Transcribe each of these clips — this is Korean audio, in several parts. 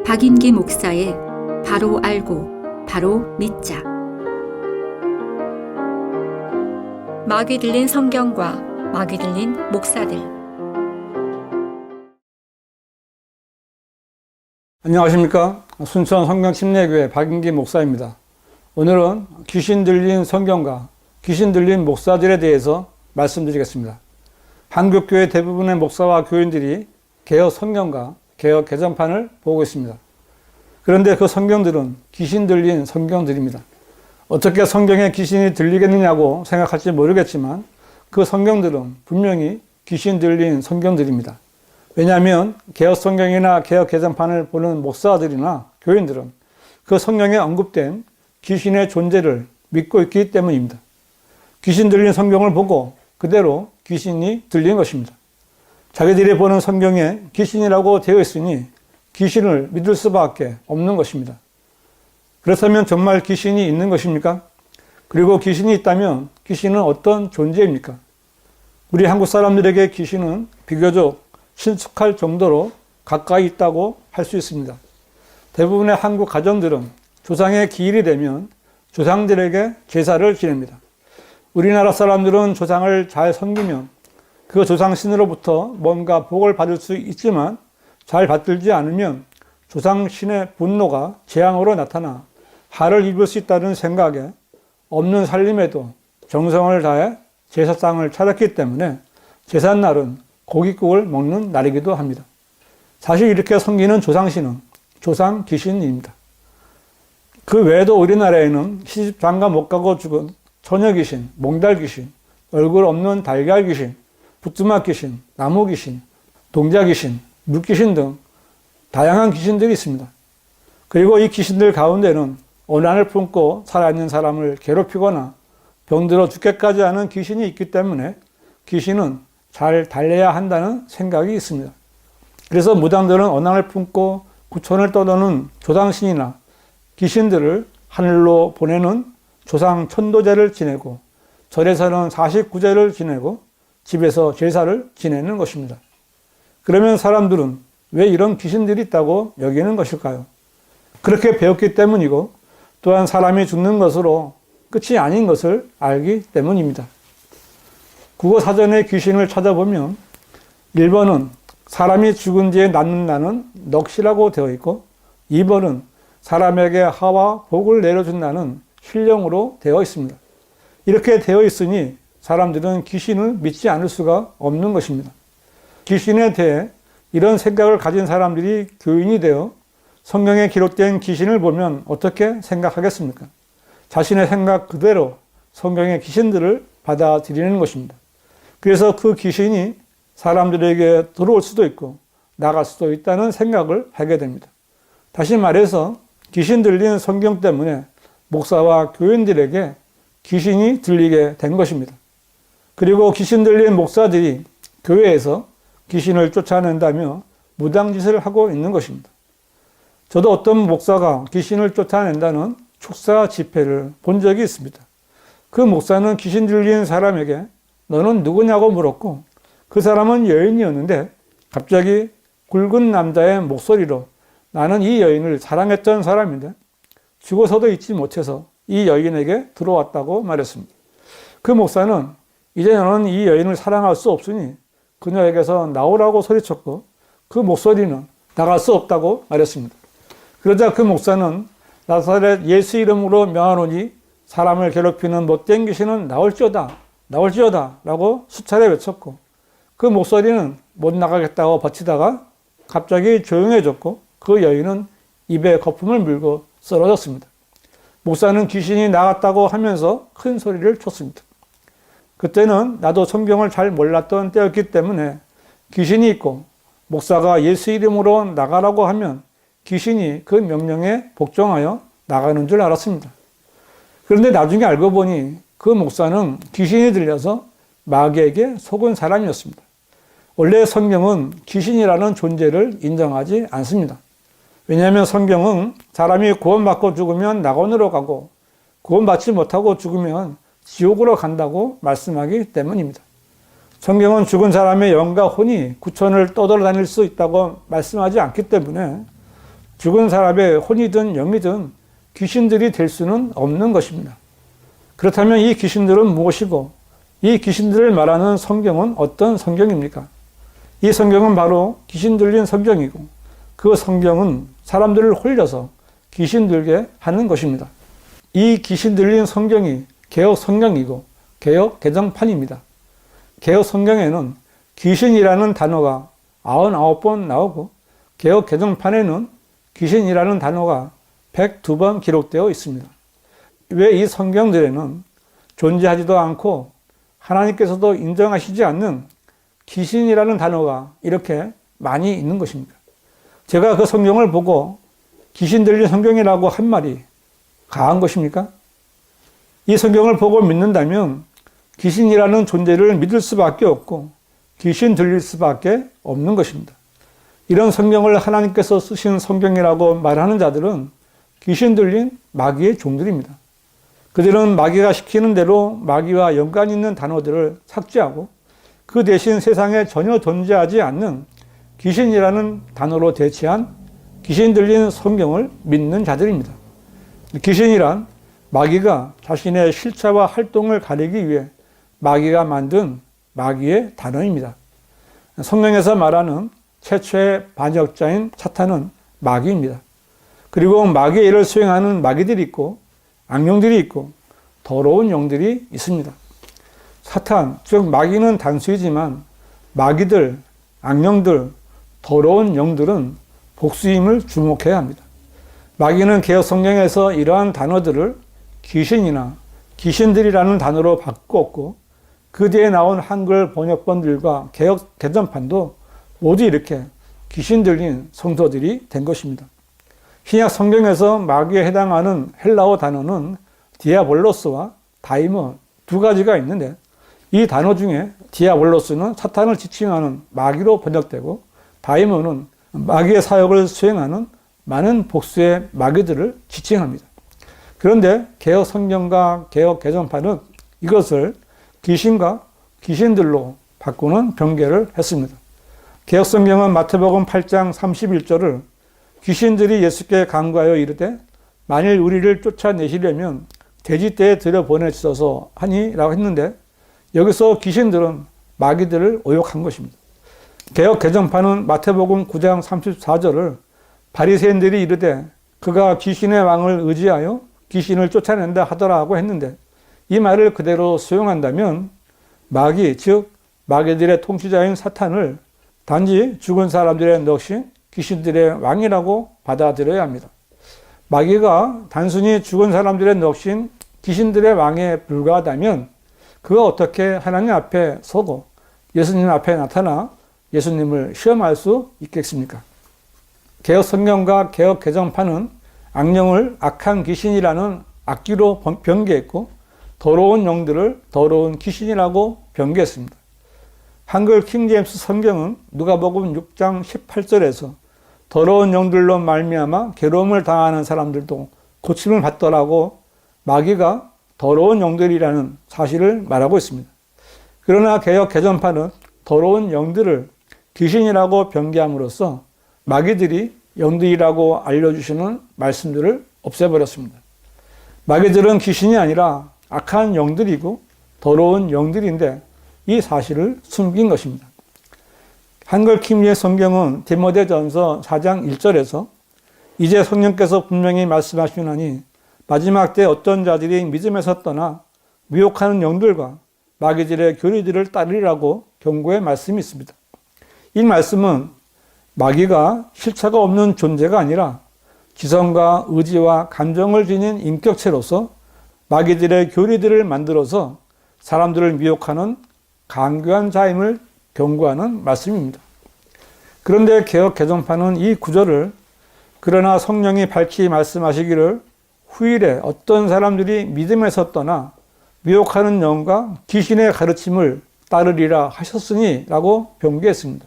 박인기 목사의 바로 알고 바로 믿자. 막이 들린 성경과 막이 들린 목사들. 안녕하십니까. 순천 성경침례교회 박인기 목사입니다. 오늘은 귀신 들린 성경과 귀신 들린 목사들에 대해서 말씀드리겠습니다. 한국교회 대부분의 목사와 교인들이 개혁 성경과 개혁 개정판을 보고 있습니다. 그런데 그 성경들은 귀신 들린 성경들입니다. 어떻게 성경에 귀신이 들리겠느냐고 생각할지 모르겠지만 그 성경들은 분명히 귀신 들린 성경들입니다. 왜냐하면 개혁 성경이나 개혁 개정판을 보는 목사들이나 교인들은 그 성경에 언급된 귀신의 존재를 믿고 있기 때문입니다. 귀신 들린 성경을 보고 그대로 귀신이 들린 것입니다. 자기들이 보는 성경에 귀신이라고 되어 있으니 귀신을 믿을 수밖에 없는 것입니다. 그렇다면 정말 귀신이 있는 것입니까? 그리고 귀신이 있다면 귀신은 어떤 존재입니까? 우리 한국 사람들에게 귀신은 비교적 친숙할 정도로 가까이 있다고 할 수 있습니다. 대부분의 한국 가정들은 조상의 기일이 되면 조상들에게 제사를 지냅니다. 우리나라 사람들은 조상을 잘 섬기면 그 조상신으로부터 뭔가 복을 받을 수 있지만 잘 받들지 않으면 조상신의 분노가 재앙으로 나타나 하를 입을 수 있다는 생각에 없는 살림에도 정성을 다해 제사상을 차렸기 때문에 제삿날은 고깃국을 먹는 날이기도 합니다. 사실 이렇게 섬기는 조상신은 조상 귀신입니다. 그 외에도 우리나라에는 시집 장가 못 가고 죽은 처녀 귀신, 몽달 귀신, 얼굴 없는 달걀 귀신, 부뚜막 귀신, 나무 귀신, 동자 귀신, 물귀신 등 다양한 귀신들이 있습니다. 그리고 이 귀신들 가운데는 오난을 품고 살아있는 사람을 괴롭히거나 병들어 죽게까지 하는 귀신이 있기 때문에 귀신은 잘 달래야 한다는 생각이 있습니다. 그래서 무당들은 언항을 품고 구천을 떠도는 조상신이나 귀신들을 하늘로 보내는 조상 천도제를 지내고 절에서는 49제를 지내고 집에서 제사를 지내는 것입니다. 그러면 사람들은 왜 이런 귀신들이 있다고 여기는 것일까요? 그렇게 배웠기 때문이고 또한 사람이 죽는 것으로 끝이 아닌 것을 알기 때문입니다. 국어사전에 귀신을 찾아보면 1번은 사람이 죽은 뒤에 낳는다는 넋이라고 되어 있고 2번은 사람에게 하와 복을 내려준다는 신령으로 되어 있습니다. 이렇게 되어 있으니 사람들은 귀신을 믿지 않을 수가 없는 것입니다. 귀신에 대해 이런 생각을 가진 사람들이 교인이 되어 성경에 기록된 귀신을 보면 어떻게 생각하겠습니까? 자신의 생각 그대로 성경의 귀신들을 받아들이는 것입니다. 그래서 그 귀신이 사람들에게 들어올 수도 있고 나갈 수도 있다는 생각을 하게 됩니다. 다시 말해서 귀신 들린 성경 때문에 목사와 교인들에게 귀신이 들리게 된 것입니다. 그리고 귀신 들린 목사들이 교회에서 귀신을 쫓아낸다며 무당짓을 하고 있는 것입니다. 저도 어떤 목사가 귀신을 쫓아낸다는 축사 집회를 본 적이 있습니다. 그 목사는 귀신 들린 사람에게 너는 누구냐고 물었고 그 사람은 여인이었는데 갑자기 굵은 남자의 목소리로 나는 이 여인을 사랑했던 사람인데 죽어서도 잊지 못해서 이 여인에게 들어왔다고 말했습니다. 그 목사는 이제 너는 이 여인을 사랑할 수 없으니 그녀에게서 나오라고 소리쳤고 그 목소리는 나갈 수 없다고 말했습니다. 그러자 그 목사는 나사렛 예수 이름으로 명하노니 사람을 괴롭히는 못된 귀신은 나올지어다 라고 수차례 외쳤고 그 목소리는 못 나가겠다고 버티다가 갑자기 조용해졌고 그 여인은 입에 거품을 물고 쓰러졌습니다. 목사는 귀신이 나갔다고 하면서 큰 소리를 쳤습니다. 그때는 나도 성경을 잘 몰랐던 때였기 때문에 귀신이 있고 목사가 예수 이름으로 나가라고 하면 귀신이 그 명령에 복종하여 나가는 줄 알았습니다. 그런데 나중에 알고 보니 그 목사는 귀신이 들려서 마귀에게 속은 사람이었습니다. 원래 성경은 귀신이라는 존재를 인정하지 않습니다. 왜냐하면 성경은 사람이 구원받고 죽으면 낙원으로 가고 구원받지 못하고 죽으면 지옥으로 간다고 말씀하기 때문입니다. 성경은 죽은 사람의 영과 혼이 구천을 떠돌아다닐 수 있다고 말씀하지 않기 때문에 죽은 사람의 혼이든 영이든 귀신들이 될 수는 없는 것입니다. 그렇다면 이 귀신들은 무엇이고 이 귀신들을 말하는 성경은 어떤 성경입니까? 이 성경은 바로 귀신 들린 성경이고 그 성경은 사람들을 홀려서 귀신 들게 하는 것입니다. 이 귀신 들린 성경이 개역 성경이고 개역 개정판입니다. 개역 성경에는 귀신이라는 단어가 99번 나오고 개역 개정판에는 귀신이라는 단어가 102번 기록되어 있습니다. 왜 이 성경들에는 존재하지도 않고 하나님께서도 인정하시지 않는 귀신이라는 단어가 이렇게 많이 있는 것입니까? 제가 그 성경을 보고 귀신 들린 성경이라고 한 말이 가한 것입니까? 이 성경을 보고 믿는다면 귀신이라는 존재를 믿을 수밖에 없고 귀신 들릴 수밖에 없는 것입니다. 이런 성경을 하나님께서 쓰신 성경이라고 말하는 자들은 귀신 들린 마귀의 종들입니다. 그들은 마귀가 시키는 대로 마귀와 연관 있는 단어들을 삭제하고 그 대신 세상에 전혀 존재하지 않는 귀신이라는 단어로 대체한 귀신 들린 성경을 믿는 자들입니다. 귀신이란 마귀가 자신의 실체와 활동을 가리기 위해 마귀가 만든 마귀의 단어입니다. 성경에서 말하는 최초의 반역자인 사탄은 마귀입니다. 그리고 마귀의 일을 수행하는 마귀들이 있고 악령들이 있고 더러운 영들이 있습니다. 사탄, 즉 마귀는 단수이지만 마귀들, 악령들, 더러운 영들은 복수임을 주목해야 합니다. 마귀는 개역 성경에서 이러한 단어들을 귀신이나 귀신들이라는 단어로 바꾸었고 그 뒤에 나온 한글 번역본들과 개역 개정판도 모두 이렇게 귀신 들린 성도들이 된 것입니다. 신약 성경에서 마귀에 해당하는 헬라어 단어는 디아볼로스와 다이몬 두 가지가 있는데 이 단어 중에 디아볼로스는 사탄을 지칭하는 마귀로 번역되고 다이몬은 마귀의 사역을 수행하는 많은 복수의 마귀들을 지칭합니다. 그런데 개역 성경과 개역 개정판은 이것을 귀신과 귀신들로 바꾸는 변개를 했습니다. 개역 성경은 마태복음 8장 31절을 귀신들이 예수께 간구하여 이르되 만일 우리를 쫓아내시려면 돼지떼에 들여보내시소서 하니라고 했는데 여기서 귀신들은 마귀들을 오역한 것입니다. 개역 개정판은 마태복음 9장 34절을 바리새인들이 이르되 그가 귀신의 왕을 의지하여 귀신을 쫓아낸다 하더라고 했는데 이 말을 그대로 수용한다면 마귀, 즉 마귀들의 통치자인 사탄을 단지 죽은 사람들의 넋인 귀신들의 왕이라고 받아들여야 합니다. 마귀가 단순히 죽은 사람들의 넋인 귀신들의 왕에 불과하다면 그가 어떻게 하나님 앞에 서고 예수님 앞에 나타나 예수님을 시험할 수 있겠습니까? 개역 성경과 개역 개정판은 악령을 악한 귀신이라는 악기로 변개했고 더러운 영들을 더러운 귀신이라고 변개했습니다. 한글 킹제임스 성경은 누가복음 6장 18절에서 더러운 영들로 말미암아 괴로움을 당하는 사람들도 고침을 받더라고 마귀가 더러운 영들이라는 사실을 말하고 있습니다. 그러나 개역 개정판은 더러운 영들을 귀신이라고 변개함으로써 마귀들이 영들이라고 알려주시는 말씀들을 없애버렸습니다. 마귀들은 귀신이 아니라 악한 영들이고 더러운 영들인데 이 사실을 숨긴 것입니다. 한글 킹제임스 성경은 디모데전서 4장 1절에서 이제 성령께서 분명히 말씀하시나니 마지막 때 어떤 자들이 믿음에서 떠나 미혹하는 영들과 마귀들의 교리들을 따르리라고 경고의 말씀이 있습니다. 이 말씀은 마귀가 실체가 없는 존재가 아니라 지성과 의지와 감정을 지닌 인격체로서 마귀들의 교리들을 만들어서 사람들을 미혹하는 강교한 자임을 경고하는 말씀입니다. 그런데 개역 개정판은 이 구절을 그러나 성령이 밝히 말씀하시기를 후일에 어떤 사람들이 믿음에서 떠나 미혹하는 영과 귀신의 가르침을 따르리라 하셨으니 라고 변개했습니다.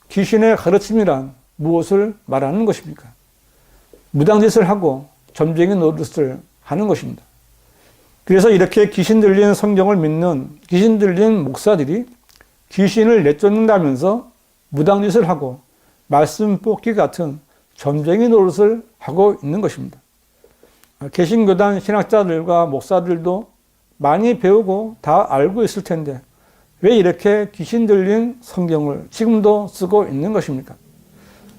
귀신의 가르침이란 무엇을 말하는 것입니까? 무당짓을 하고 점쟁이 노릇을 하는 것입니다. 그래서 이렇게 귀신 들린 성경을 믿는 귀신 들린 목사들이 귀신을 내쫓는다면서 무당짓을 하고 말씀 뽑기 같은 점쟁이 노릇을 하고 있는 것입니다. 개신교단 신학자들과 목사들도 많이 배우고 다 알고 있을 텐데 왜 이렇게 귀신 들린 성경을 지금도 쓰고 있는 것입니까?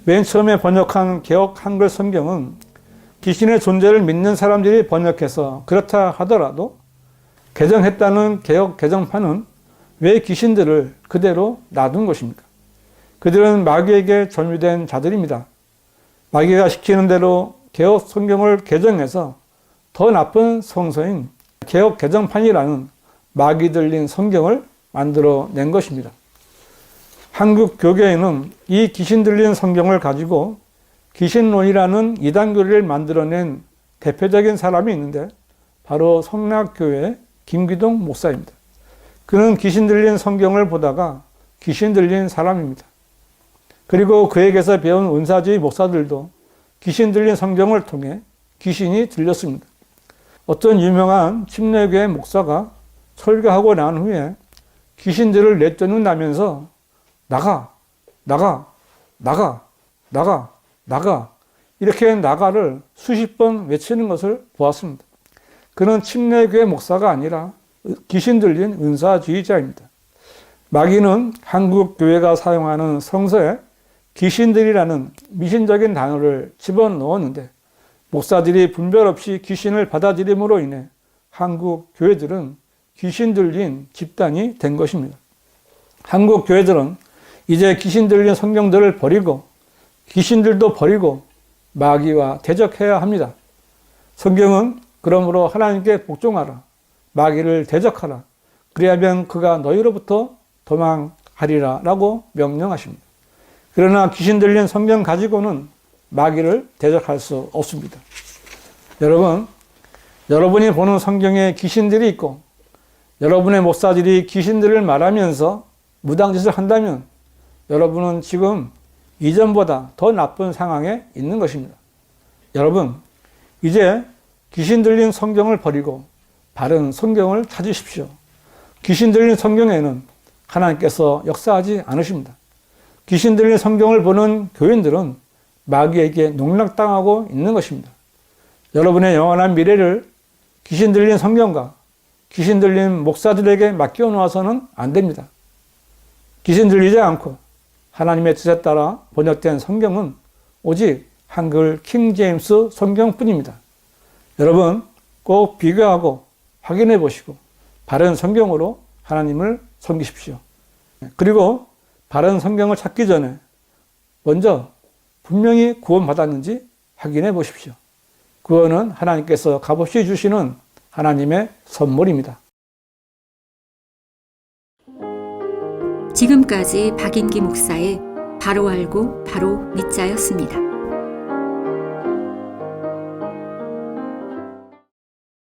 맨 처음에 번역한 개역 한글 성경은 귀신의 존재를 믿는 사람들이 번역해서 그렇다 하더라도 개정했다는 개역 개정판은 왜 귀신들을 그대로 놔둔 것입니까? 그들은 마귀에게 점유된 자들입니다. 마귀가 시키는 대로 개역 성경을 개정해서 더 나쁜 성서인 개역 개정판이라는 마귀 들린 성경을 만들어낸 것입니다. 한국 교계에는 이 귀신 들린 성경을 가지고 귀신론이라는 이단교리를 만들어낸 대표적인 사람이 있는데 바로 성락교회 김기동 목사입니다. 그는 귀신 들린 성경을 보다가 귀신 들린 사람입니다. 그리고 그에게서 배운 은사주의 목사들도 귀신 들린 성경을 통해 귀신이 들렸습니다. 어떤 유명한 침례교회 목사가 설교하고 난 후에 귀신들을 내쫓는다면서 나가, 나가, 나가, 나가, 나가 이렇게 나가를 수십 번 외치는 것을 보았습니다. 그는 침례교회 목사가 아니라 귀신 들린 은사주의자입니다. 마귀는 한국 교회가 사용하는 성서에 귀신들이라는 미신적인 단어를 집어넣었는데 목사들이 분별 없이 귀신을 받아들임으로 인해 한국 교회들은 귀신 들린 집단이 된 것입니다. 한국 교회들은 이제 귀신 들린 성경들을 버리고 귀신들도 버리고 마귀와 대적해야 합니다. 성경은 그러므로 하나님께 복종하라. 마귀를 대적하라. 그리하면 그가 너희로부터 도망하리라 라고 명령하십니다. 그러나 귀신 들린 성경 가지고는 마귀를 대적할 수 없습니다. 여러분, 여러분이 보는 성경에 귀신들이 있고 여러분의 목사들이 귀신들을 말하면서 무당짓을 한다면 여러분은 지금 이전보다 더 나쁜 상황에 있는 것입니다. 여러분, 이제 귀신 들린 성경을 버리고 바른 성경을 찾으십시오. 귀신 들린 성경에는 하나님께서 역사하지 않으십니다. 귀신 들린 성경을 보는 교인들은 마귀에게 농락당하고 있는 것입니다. 여러분의 영원한 미래를 귀신 들린 성경과 귀신 들린 목사들에게 맡겨놓아서는 안 됩니다. 귀신 들리지 않고 하나님의 뜻에 따라 번역된 성경은 오직 한글 킹제임스 성경뿐입니다. 여러분 꼭 비교하고 확인해 보시고 바른 성경으로 하나님을 섬기십시오. 그리고 바른 성경을 찾기 전에 먼저 분명히 구원받았는지 확인해 보십시오. 구원은 하나님께서 값없이 주시는 하나님의 선물입니다. 지금까지 박인기 목사의 바로 알고 바로 믿자였습니다.